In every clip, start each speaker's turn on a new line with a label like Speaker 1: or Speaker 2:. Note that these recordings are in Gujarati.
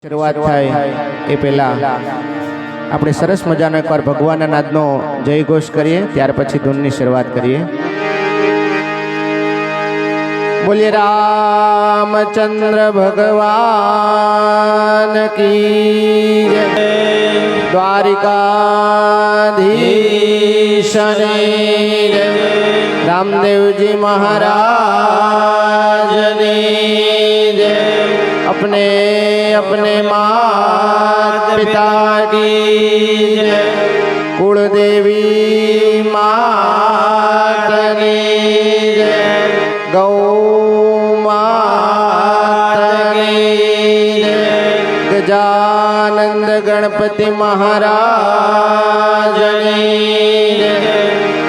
Speaker 1: શરૂઆત થાય એ પહેલા આપણે સરસ મજાનો એકવાર ભગવાનના નાદનો જય ઘોષ કરીએ, ત્યાર પછી ધૂનની શરૂઆત કરીએ. બોલીએ રામચંદ્ર ભગવાન કી જય. દ્વારિકાધીશને જય. રામદેવજી महाराजने जय. अपने अपने मात पिता की जय. कुलदेवी मातने जय. गौ मातने जय. गजानंद गणपति महाराजने जय.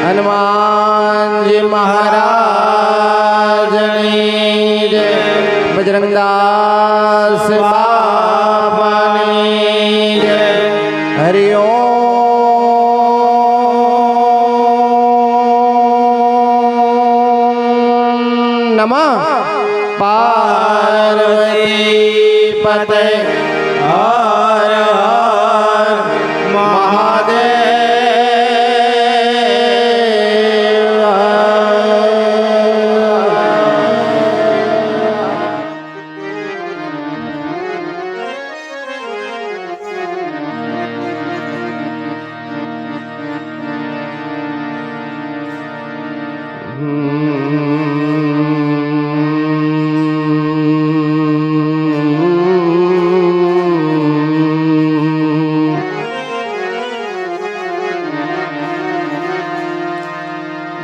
Speaker 1: हनुमान जी महाराजने जय. बजरंगदास बाबा ने जय. हरि ओम नमः पार्वती पते. हर हर महादेव.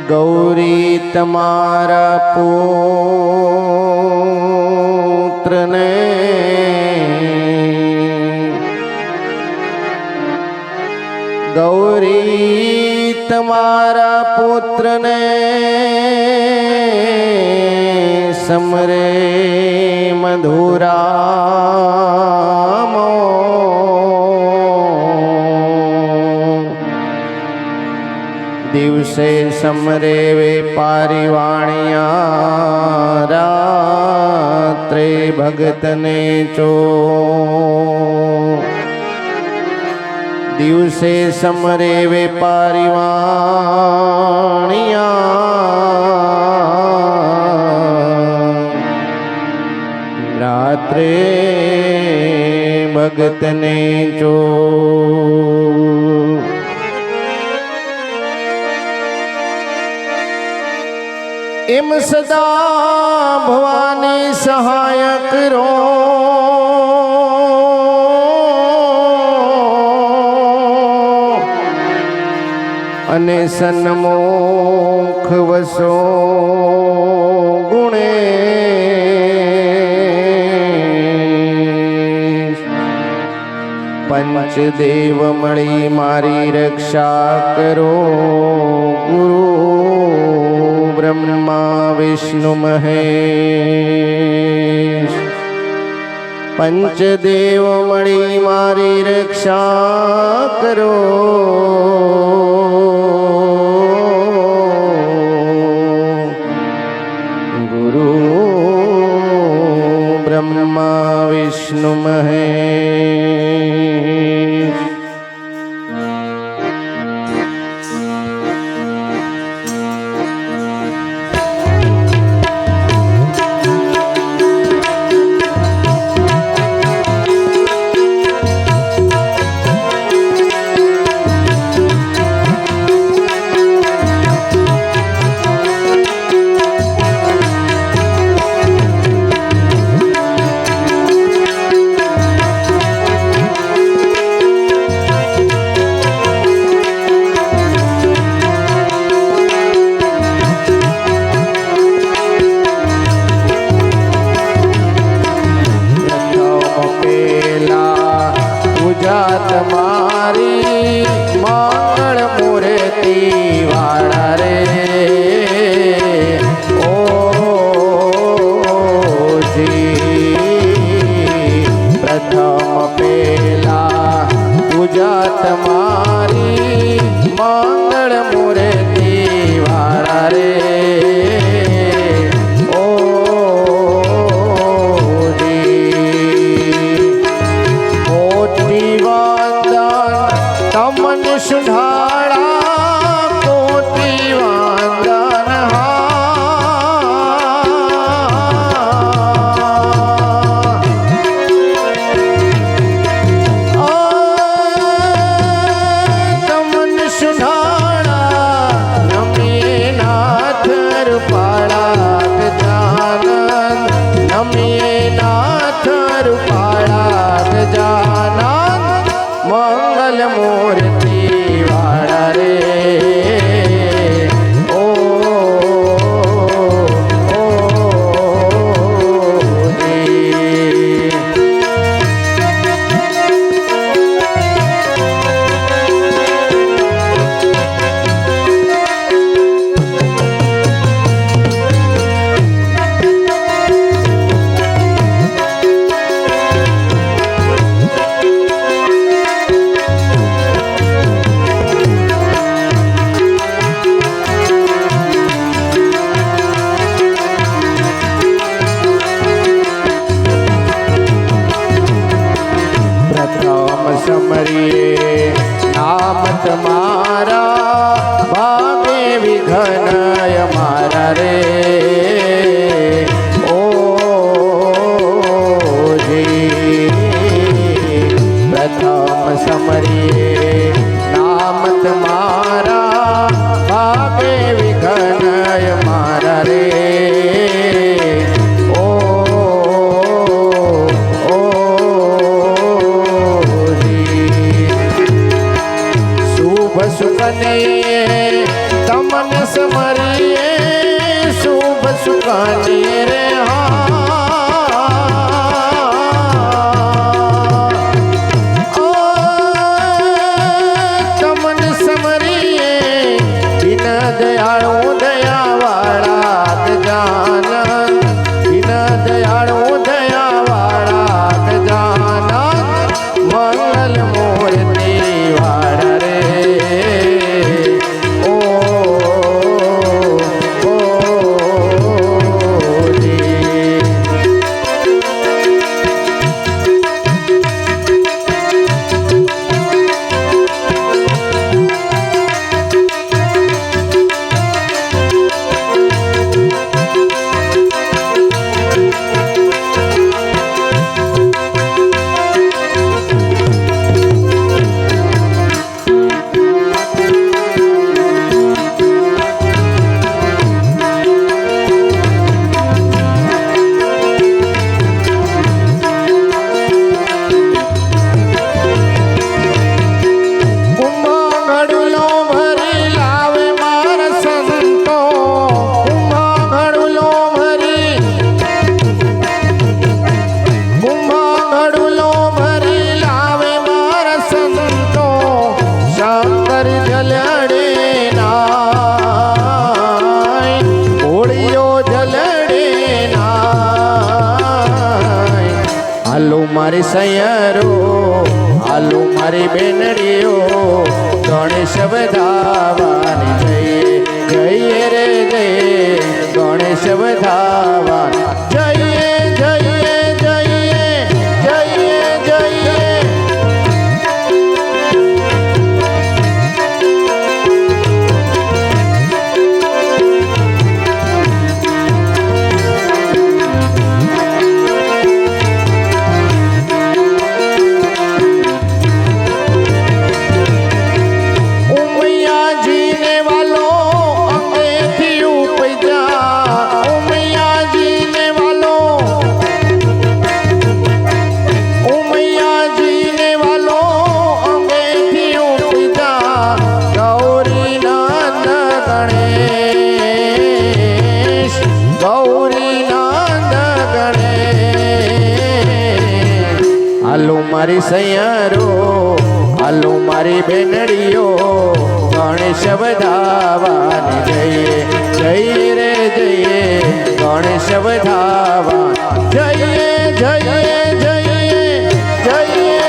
Speaker 1: गौरी तमारा पुत्र ने गौरी तमारा पुत्र ने समरे मधुरा दिवसे समरे वेपारी वाणिया रात्रे भगतने चो. दिवसे समरे वेपारी वाणिया रात्रे भगतने चो. एम सदा भवानी सहाय करो. अने सन्मुख वसो गुणे. पंचदेव मळी मारी रक्षा करो. गुरु ब्रह्मा विष्णु महेश. पंचदेव मळी मारी रक्षा करो. गुरु ब्रह्मा विष्णु महेश. तुम्हारी मंगल मूर्ति वाला रे. ओ जी प्रथम पेला पूजा तुम्हारी मंगल मूर्ति वाला रे. ओ जी પ્રથમ સમરીએ નામ તમારા ભાગે વિઘ્ન મારા રે સુખને તમને સમરીએ શુભ સુખને રે તમને સમરીએ દિન દયાળુ દયાવાળા જાનન દિન દયાળુ દયાવાળા જાનન મંગલ મૂર્તિ વાળા રે હાલો મારી સૈયરો હાલો મારી બેનડીઓ ગણેશ વધાવાની જઈએ જઈએ રે જઈએ ગણેશ વધાવા જઈએ જઈએ જઈએ જઈએ જઈએ હાલો મારી સૈયરો હાલો મારી બેનડીઓ ગણેશ વધાવાની જઈએ જઈએ રે જઈએ ગણેશ વધાવા જઈએ જઈએ જઈએ જઈએ જઈએ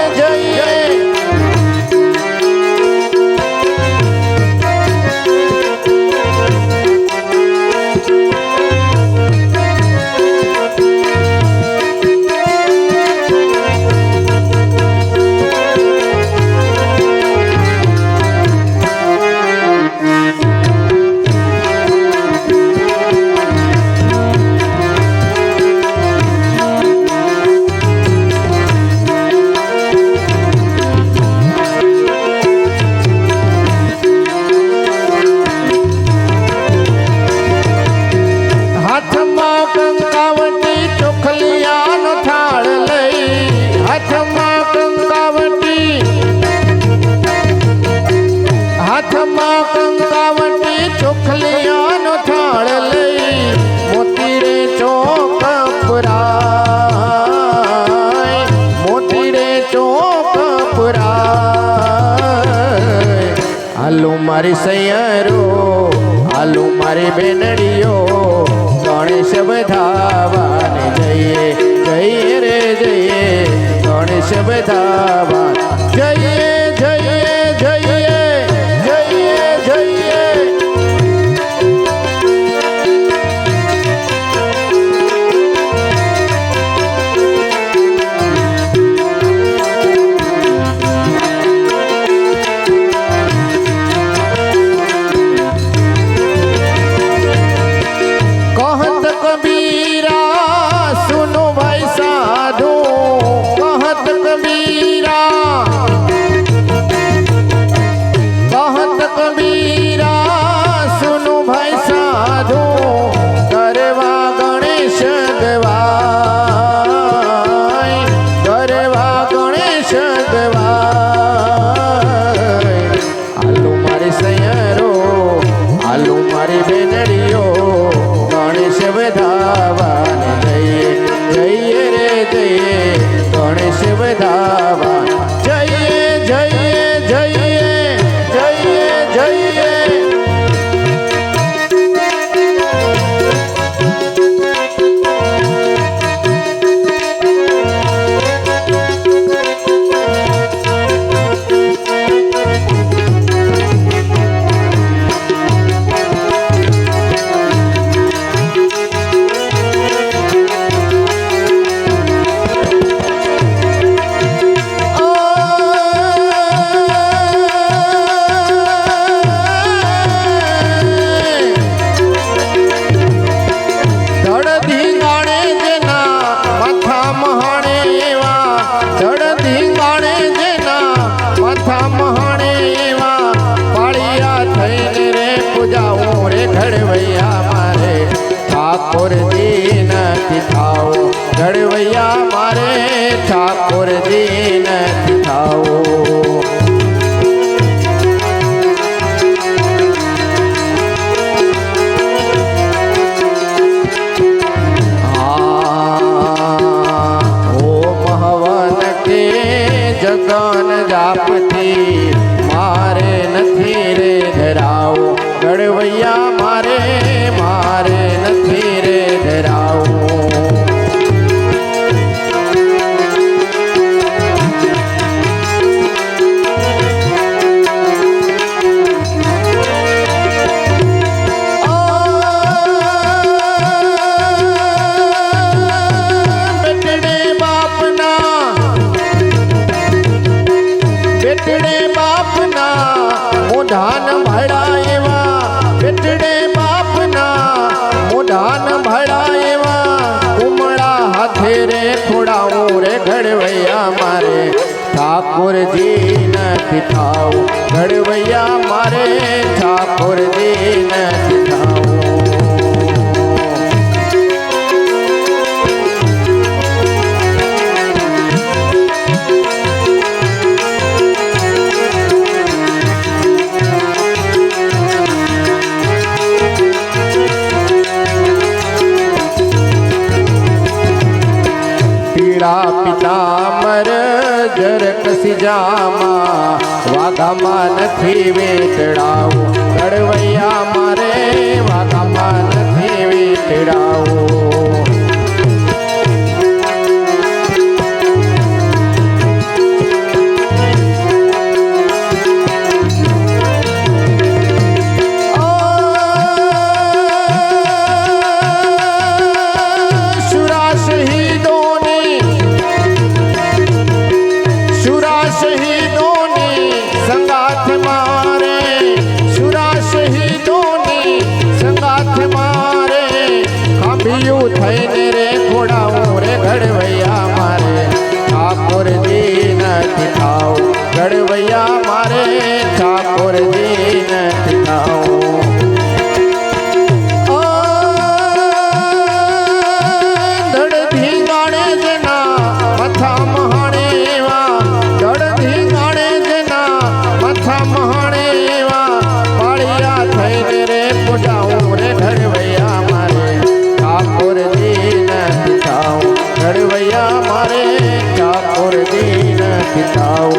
Speaker 1: કંકાવટી ચોખલિયાનો થાળ લઈ મોતી રે ચોક પુરાય મોતી રે ચોક પુરાય હાલો મારી સૈયરો હાલો મારી બેનડીઓ ગણેશ વધાવાની જઈએ જઈએ રે જઈએ ગણેશ વધાવા જઈએ જઈએ જઈએ कबीरा સગવાય આલુ મારી સૈયરો આલુ મારી બેનડીઓ ગણેશ વધાવા જઈએ જઈએ રે જઈએ ગણેશ વધાવા જઈએ જઈએ જઈએ જઈએ જઈએ ઠાકોરજી નથી થાઓ ઘડવૈયા મારે ઠાકોરજી નથી થાઓ જગન જાપથી મારે નથી રે ધરાવો ઘડવૈયા મારે મારે નથી રે ધરાવો મોઢાન ભળા એવા બેટડે બાપના મોઢાન ભળા એવા કુમળા હાથે રે ખોડાવું રે ઘડવૈયા મારે ઠાકોરજી નથી થાવ ઘડવૈયા મારે ઠાકોરજી નથી થાવ પિતામર જરક સિજામાં વાઘામાં નથી વેતડાવું ઘડવૈયા મારે વાઘામાં નથી વેતડાવું થઈને રે ખોડાવું રે ઘડવૈયા મારે ઠાકોરજી નથી થાવ ઘડવૈયા મારે ઠાકોરજી નથી થાવ ધડધી ગાણે જના મથા મહાણે એવા ધડધી ગાણે જના મથા મહાણે એવા પાળિયા થઈને રે ખોડાવું રે ઘડવૈયા મારે ઠાકોરજી નથી થાવ ઘડવૈયા મારે ઠાકોરજી નથી થાવ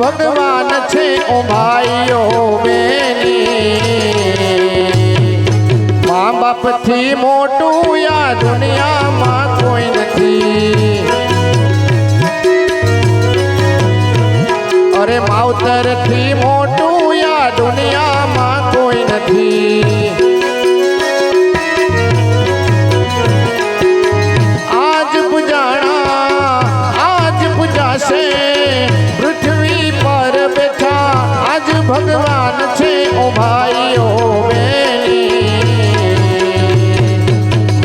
Speaker 1: ભગવાન છે ઓ ભાઈઓ બેની મા બાપથી મોટું આ દુનિયામાં કોઈ નથી અરે માવતરથી મોટું આ દુનિયામાં કોઈ નથી આજ પૂજાશે પૃથ્વી પર બેઠા આજ ભગવાન છે ઓ ભાઈઓ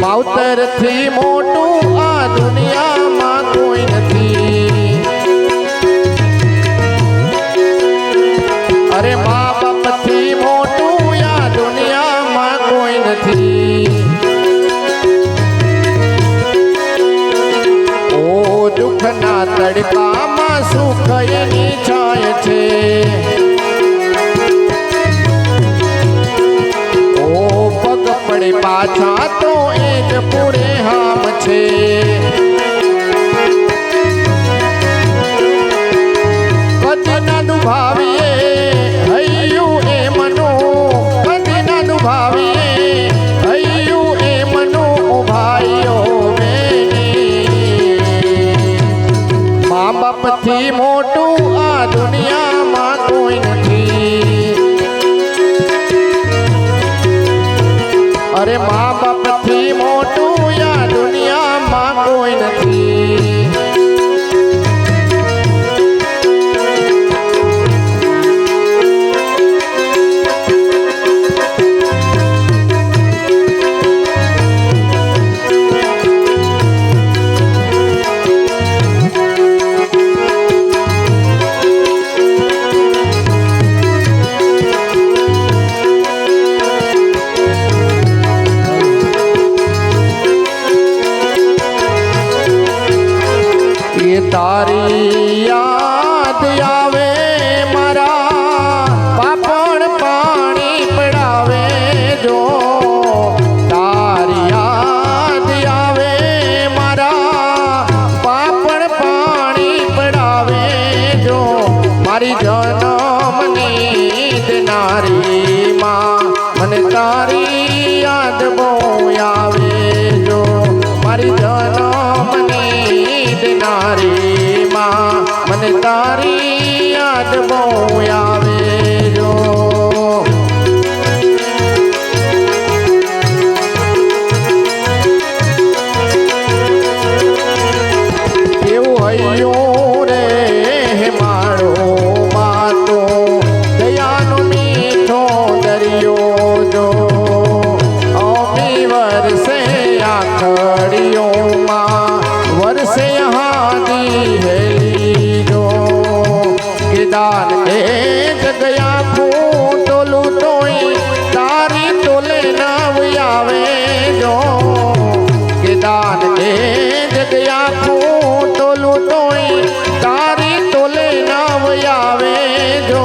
Speaker 1: માવતરથી મોટું આ દુનિયામાં કોઈ નથી અરે મા બાપથી મોટું આ દુનિયામાં કોઈ નથી ઓ દુઃખના તડકામાં સુખ એની છાય છે પડે પાછા તો એ જ પૂરે હામ છે કદી ના દુભાવીએ હૈયું એ મનો કદી ના દુભાવીએ હૈયું એ મનો ભાઈઓ મા બાપથી મોટું આ દુનિયામાં કોઈ નથી અરે મા બાપથી મોટું આ દુનિયામાં કોઈ નથી તારી યાદ આવે મારા પાપણ પાણી પડાવે જો તારી યાદ આવે મારા પાપણ પાણી પડાવે જો મારી જન્મની દેનારી માં મને તારી યાદ બહુ આવે જો મારી જન્મની દેનારી માં મને તારી યાદ બહુ આવે જો એવું હૈયું રે મારો માતો દયાનો મીઠો દરિયો જો અમી વરસે આખડીઓમાં વરસે દાન એ જગ્યા હું તોલું તોય તારી તોલે નવ આવે જો કે દાન એ જગ્યા હું તોલું તોય તારી તોલે નવ આવે જો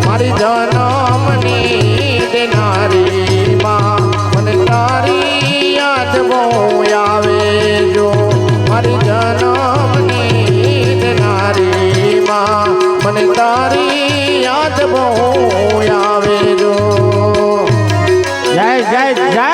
Speaker 1: મારી જન્મની દેનારી માં મને તારી યાદ બહુ આવે જો મારી જન્મની દેનારી માં મને તારી યાદ બહુ આવે જો જય જય જય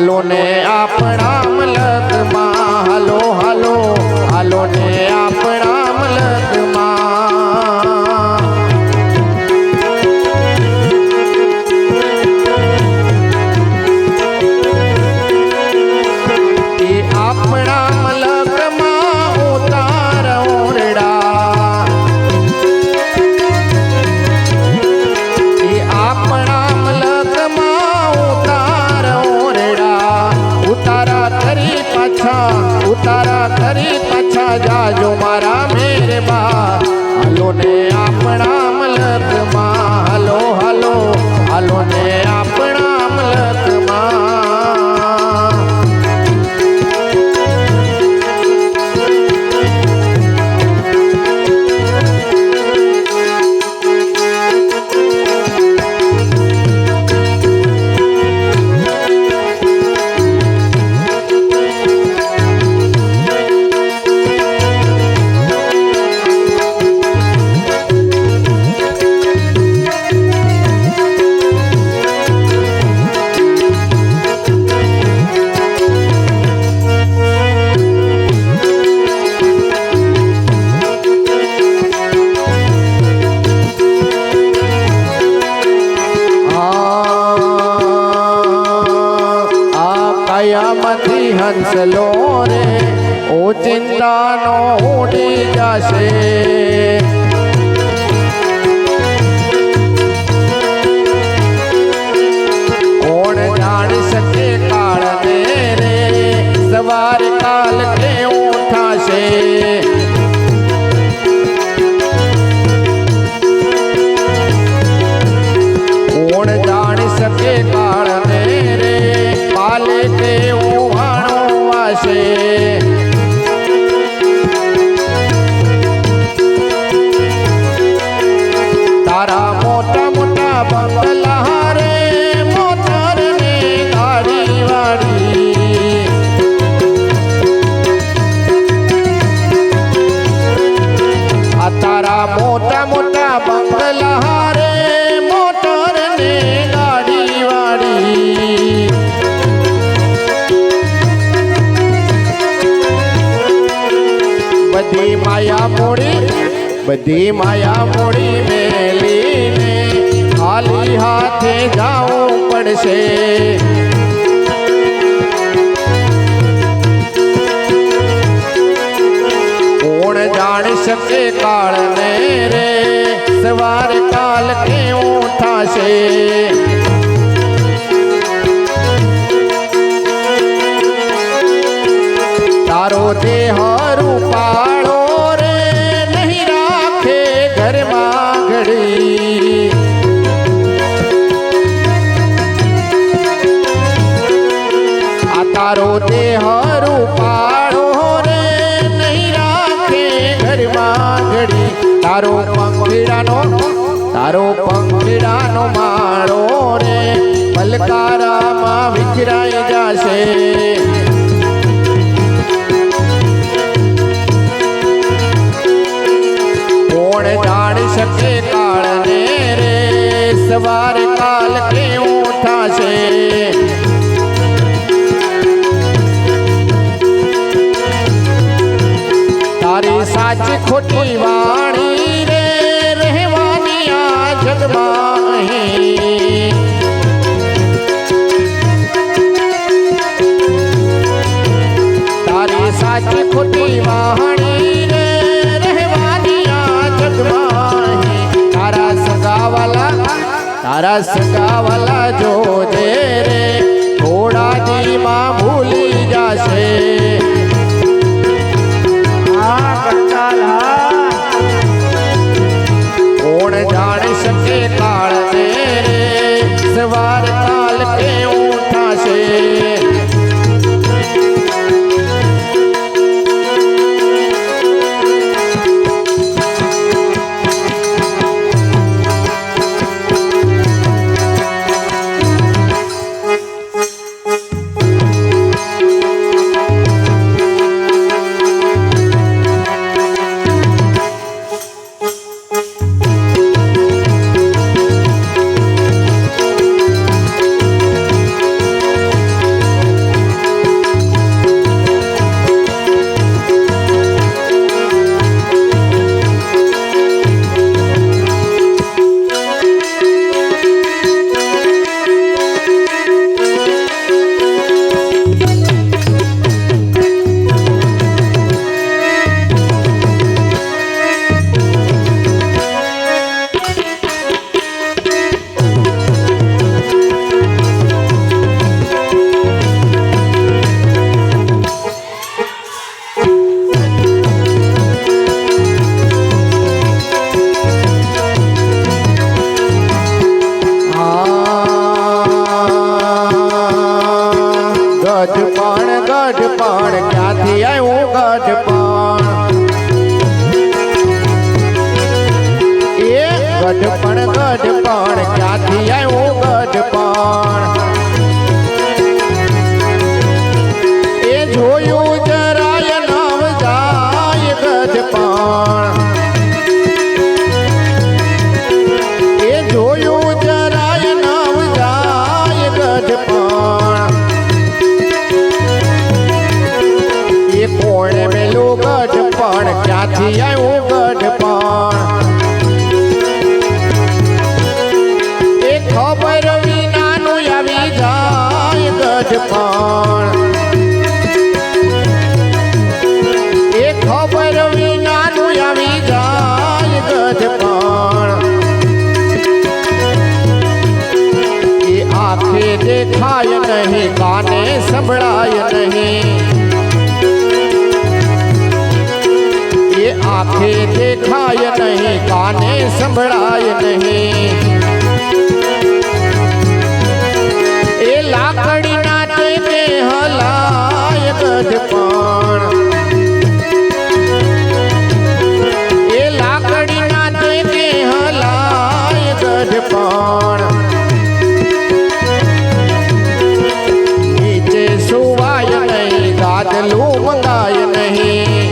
Speaker 1: હાલો ને આપણા મલકમાં હાલો હાલો હાલો ને આપણા મલકમાં એ આપણા મલકમાં ઉતાર ઓરડા પાછા ઉતારા કરી પાછા જાજો મારા મેરબા હાલો ને આપણા મલકમાં હાલો હાલો હાલો ને આપણા મલકમાં કાયામાંથી હંસલો રે ઓ ચિંતાનો ઉડી જશે કોણ જાણી શકે કાળને રે સવાર કાલ કેવું થશે કોણ જાણી શકે કાળને રે કાલે કેવું વાણું વાશે તારા મોટા મોટા બંગલા રે મોટર ને ગાડી વાળી આ તારા મોટા મોટા બંગલા રે મોટર ને ગાડી વાળી બધી માયા મૂડી મેલીને ખાલી હાથે જાવું પડશે કોણ જાણી શકે કાળને રે સવાર કાલ કેવું થશે તારો દેહ રૂપાળો રે નહીં રાખે ઘરમાં ઘડી આ તારો દેહ રૂપાળો રે નહીં રાખે ઘરમાં ઘડી તારો પંખીડાનો માળો રે પલકારામાં વિખરાઈ જશે કોણ જાણી શકે કાળને રે સવાર કાલ કેવું થશે તારી સાચી ખોટી વાણી રે રહેવાની આ જગમાં અહીં તારી સાચી ખોટી વાણી રે રહેવાની આ જગમાં તારા સગાવાલા જોજે રે થોડા દીમાં ભૂલી જશે કોણ જાણી શકે કાળને રે સવાર કાલ કેવું થશે ગઢપણ ક્યાંથી આવ્યું ગઢપણ એ ગઢપણ ક્યાંથી આવ્યું ગઢપણ એ જોયું જરાય નવ જાય ગઢપણ એ જોયું જરાય નવ જાય ગઢપણ એ કોણે મેલું ગઢપણ ક્યાંથી આવ્યું ગઢપણ એ ખબર વિનાનું આવી જાય ગઢપણ એ ખબર વિનાનું આવી જાય ગઢપણ એ આંખે દેખાય નહીં કાને સંભળાય નહીં એ આંખે દેખાય નહીં કાને સંભળાય નહીં એ લાકડીના તે હલાય ગઢપણ એ લાકડીના તે હલાય ગઢપણ નીચે સુવાય નહીં ગાદલું મંગાય નહીં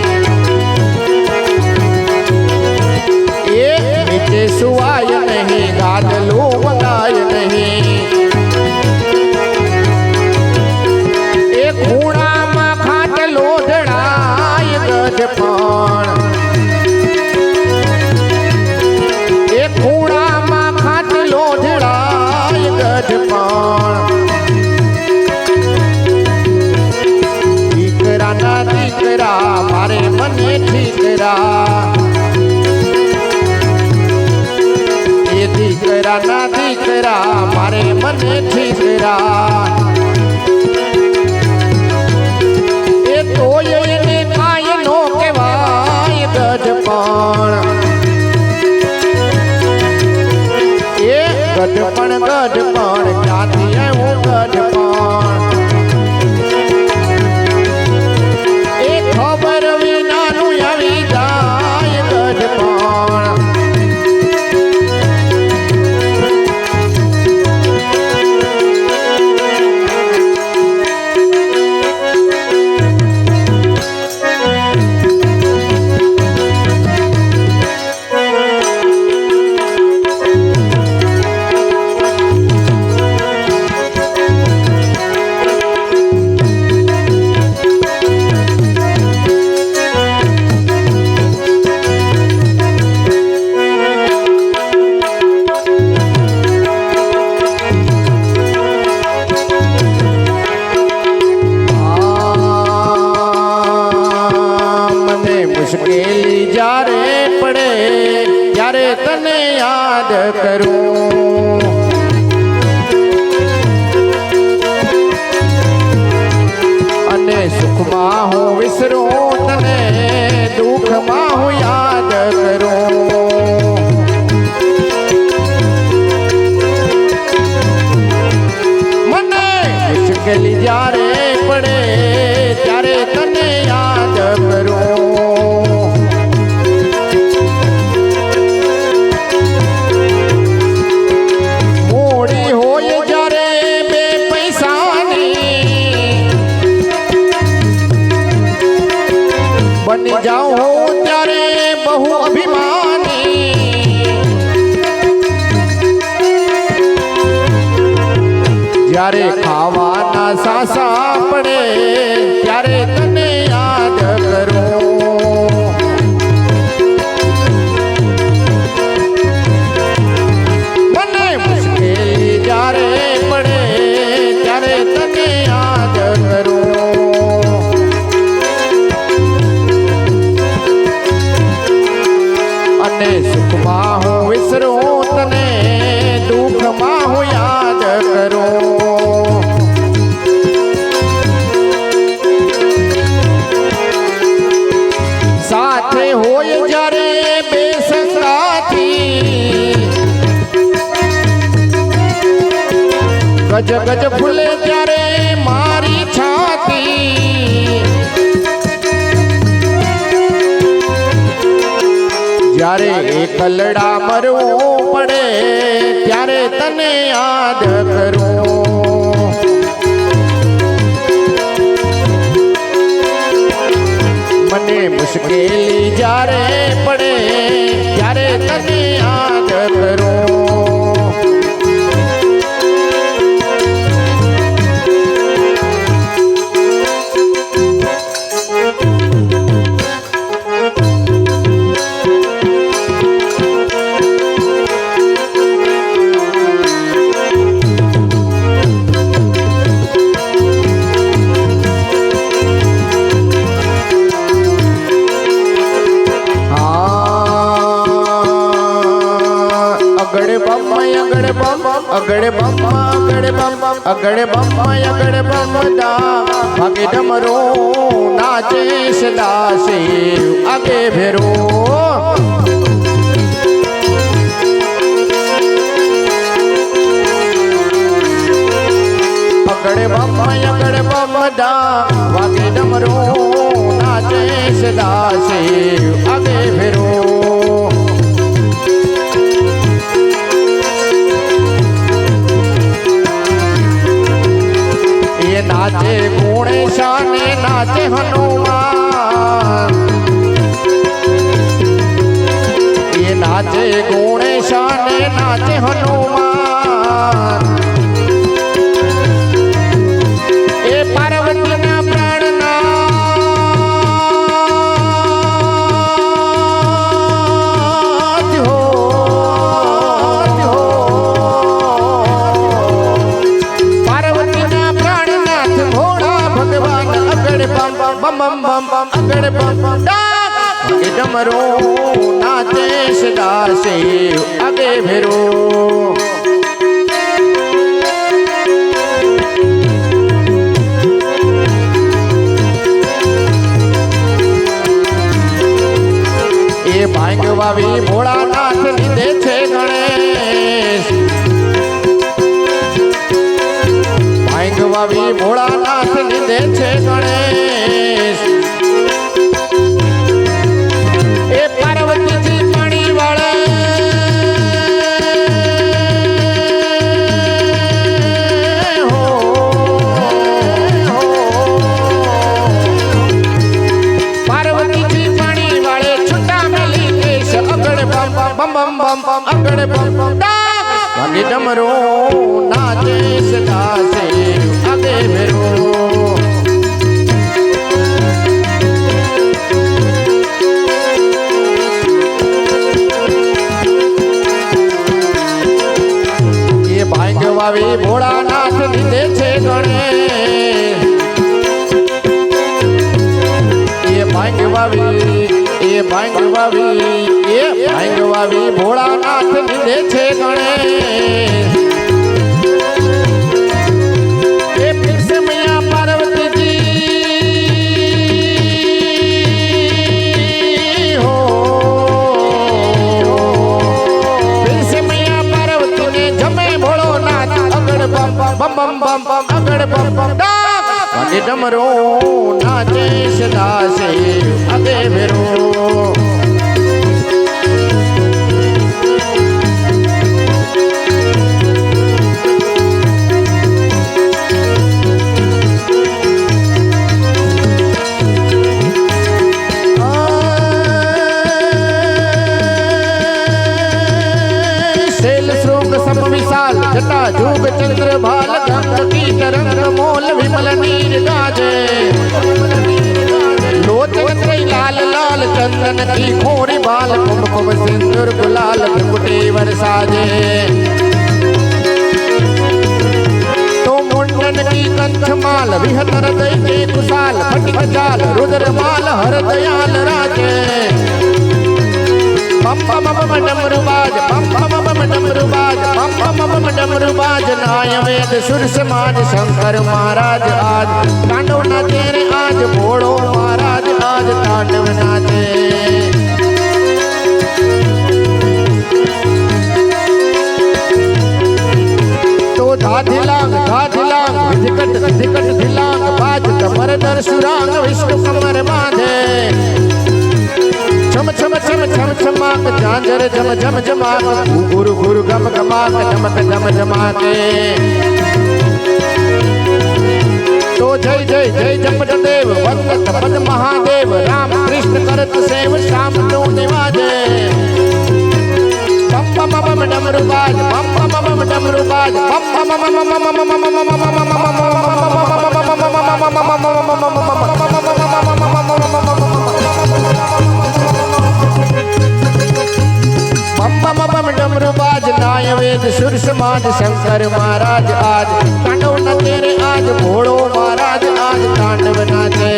Speaker 1: એ નીચે સુવાય નહીં ગાદલું મંગાય નહીં એ ખૂણામાં ખાટલો જડાય ગઢપણ એ ખૂણામાં ખાટલો જડાય ગઢપણ દીકરાના દીકરા મારે મને ઠીકરા એ દીકરાના દીકરા મારે મને ઠીકરા એ તોય એને કાંઈ નો કહેવાય ગઢપણ એ ગઢપણ ક્યાંથી આવ્યું ગઢપણ એ ખબર વિનાનું આવી જાય ગઢપણ મુશ્કેલી જ્યારે પડે ત્યારે તને યાદ કરું અને સુખમાં હું વિસરું તને દુઃખમાં હું યાદ કરું મને મુશ્કેલી જ્યારે પડે ત્યારે તને યાદ કરું બની જાઉં ત્યારે બહુ અભિમાની જ્યારે ખાવાના સાસા પડે ત્યારે તને યાદ કરું મને મુશ્કેલી જ્યારે પડે ત્યારે તને યાદ કરું અને સુખમાં હું વિસરું તને દુઃખમાં હું યાદ કરું સાથે હોય જ્યારે બે સંગાથી ગજ ગજ ફૂલે ત્યારે મારી છાતી જ્યારે એકલડા મરવું પડે ત્યારે તને યાદ કરું. મને મુશ્કેલી જ્યારે પડે ત્યારે તને યાદ કરું. અગડે બમ અગડે બમ અગડે બમ અગડે બમ દા ભાગે ડમરો નાચે સદા શિવ આગે ભેરો. અગડે બમ દા ભાગે ડમરો નાચે સદા શિવ આગે ભેરો. नाचे गुणे शाने नाचे हनुमान. ये नाचे गुणे शाने नाचे हनुमान. ए पार्वती ना प्राण नाथ हो बम बम बम अगड़ बम डमरू नाचे सदा शिव आगे भैरो. એ ભાંગ વાવી ભોળાનાથ લીધે છે ગણેશ. ભાંગ વાવી ભોળાનાથ લીધે છે ગણેશ. એ પાર્વતીજી પાણી વાળે હો પાર્વતીજી પાણી વાળે છૂટા મેલી કેશ. અગડ બમ બમ બમ બમ અગડ બમ ભાગે ડમરો નાચે સદા શિવ આગે ભેરો. ભાંગ વાવી ભોળાનાથ લીધે છે ગણેશ. એ ભાંગ વાવી ભોળાનાથ લીધે છે ગણેશ. એ પીરસે મૈયા પાર્વતીજી હો. પીરસે મૈયા પાર્વતીને જમે ભોળો નાથ. અગડ બમ બમ બમ અગડ બમ ભાગે ડમરો નાચે સદા શિવ આગે ભેરો. जटा जुग चंद्र भाल गंग की तरंग मोल विमल नीर गाजे. लोचन कई लाल लाल चंदन की खोरी बाल कुमकुम सिंदूर गुलाल त्रिपुटी वरसाजे. तो मुंडन की कंठमाल विहत हृदय के कुशाल फटिक जाल रुद्र माल हर दयाल राजे. बम बम बम डमरुबाज बम बम बम डमरुबाज बम बम बम डमरुबाज. नाय वेद सुर समाज शंकर महाराज आज तांडव नाचे रे आज भोळो महाराज आज तांडव नाचे. तो धाधिलांग विधिकट विधिकट धिलांग बाज कमर दर सुरांग विष्णु कमर बांधे. छम छम छम छम छमाक झांझर झम झम झमाक गुरु गुरु गम गमाक झमक झम झमाके तो जय जय जय जपत देव वंदत पद महादेव राम कृष्ण करत सेव श्याम नो निवाजे बम बम बम डमरू बाज बम बम बम डमरू बाज बम बम बम बम डमरू बाज नाय वेद सुर समाज शंकर महाराज आज तांडव न तेरे आज भोड़ो महाराज आज तांडव नाचे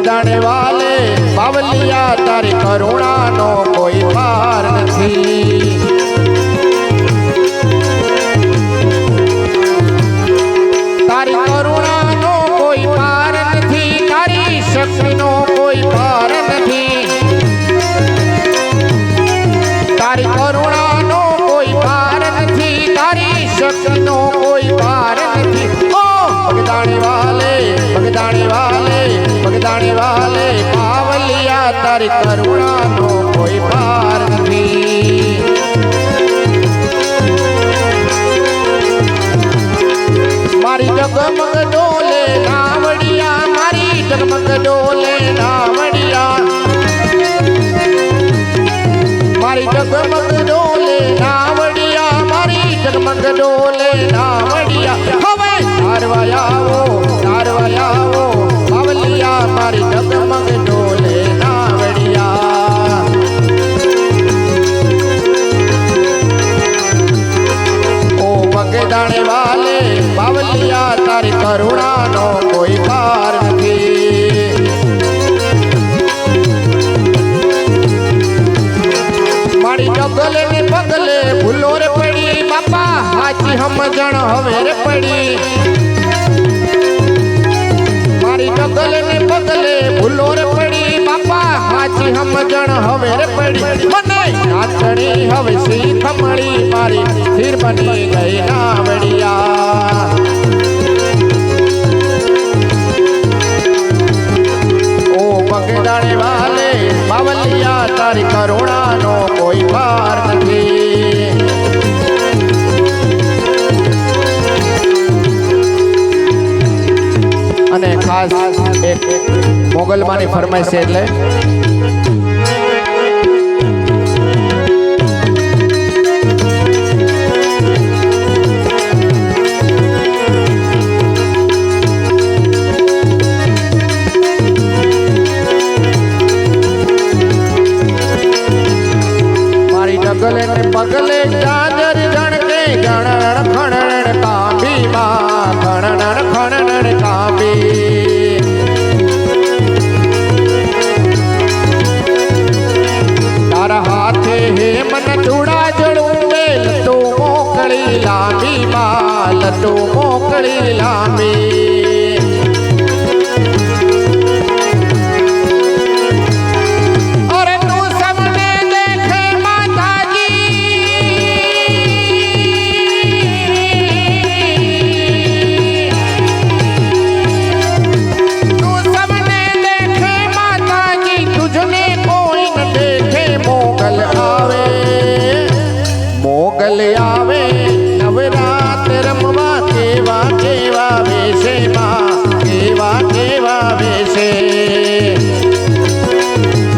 Speaker 1: जाने वाले बावलिया तारी करुणा नो कोई पार नहीं तारी करुणा नो कोई पार नहीं तारी शक्ति नो कोई पार नहीं तारी करुणा नो कोई पार नहीं तारी शक्ति नो कोई पार नहीं ओ भगदाने वाले बावलिया तारी करुणा नो कोई पार नहीं मारी जगमग डोले नावड़िया मारी जगमग डोले नावड़िया मारी जगमग डोले नावड़िया मारी जगमग डोले नावड़िया हवे नारवायाओ बावलिया मारी जगमग डोले नावड़िया ओ बगदाने वाले बावलिया तारी करुणा नो कोई पार नहीं मारी जगले ने पगले भूलो रे पड़ी बापा हाची हम जण हवे रे पड़ी मारी जगले ने पगले भूलो रे पड़ी बापा हाची हम जण हवे रे पड़ी मने नाचणी हवे सी थमड़ी मारी सिर बनी गई नावड़िया ओ बगदाने वाले बावलिया तारी करुणा नो कोई पार नहीं અને ખાસ એક મોગલમાની ફરમાઈશ છે એટલે મારી જગલે ને પગલે જાજર જણકે ગણણ ખણણ કાંબી માં ખણણ ખણણ કાંબી તારા હાથે હે મન ચૂડા જળું બેલ તો મોકળી લાંબી માં લતો મોકળી લાંબી મોગલ આવે નવરાત્ર રમવા કેવા કેવા વેશે માં કેવા કેવા વેશે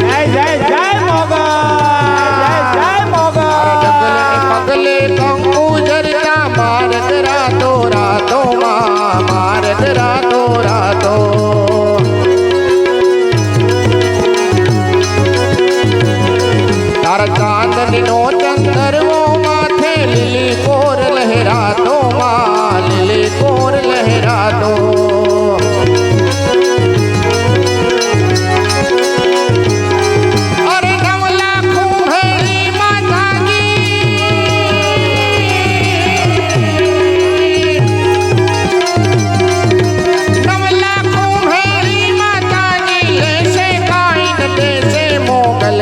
Speaker 1: જય જય જય મોગલ જય મોગલ જગલે પગલે કંકુ જરતા માર્ગ રાતો રાતો માં માર્ગ રાતો રાતો તારા ચાંદની નો ચંદરવો લીલી કોર લહે लहरातो माँ लीले कोर लहरातो अरे 9 लाख हेली माता की 9 लाख हेली माता की लेसे काइन देसे मोगल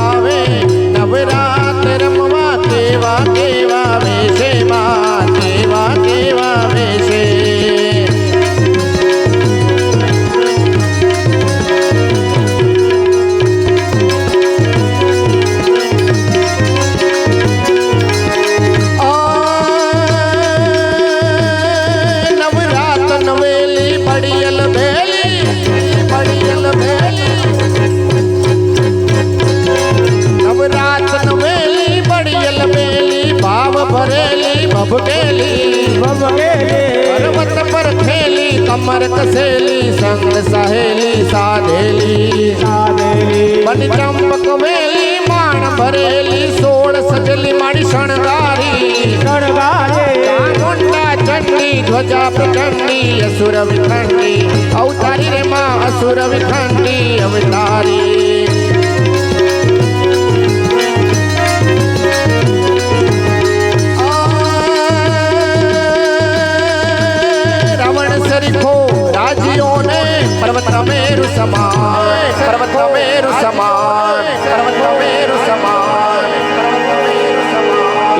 Speaker 1: आवे नवरात रमवा केवा केवा वेशे माँ केवा केवा वेशे नवरात नवेली बड़ियल बेली नवरात नवेली बड़ियल बेली भाव भरेली भभकेली पर्वत पर खेली कमर कसेली संग सहेली साधेली बन चंपक वेली माण भरेली 16 सजली माड़ी शणगारी मुंडा चंडी ध्वजा प्रचंडी असुर विखंडी अवतारी रे माँ असुर विखंडी अवतारी राजियों ने पर्वत मेरु समान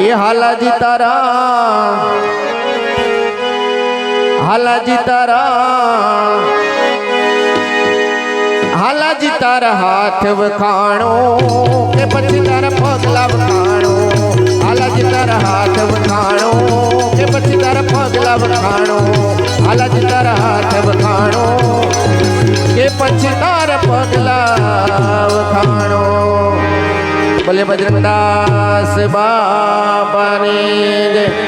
Speaker 1: ये हालाजी तारा हाथ वखाणो के पछी तारा पगला वखाणो हालाजी तारा हाथ वखाणो के पछी तारा पगला वखाणो हालाजी तारा हाथ वखाणो के पछी तारा पगला वखाणो बोले बजरंगदास बाबा ने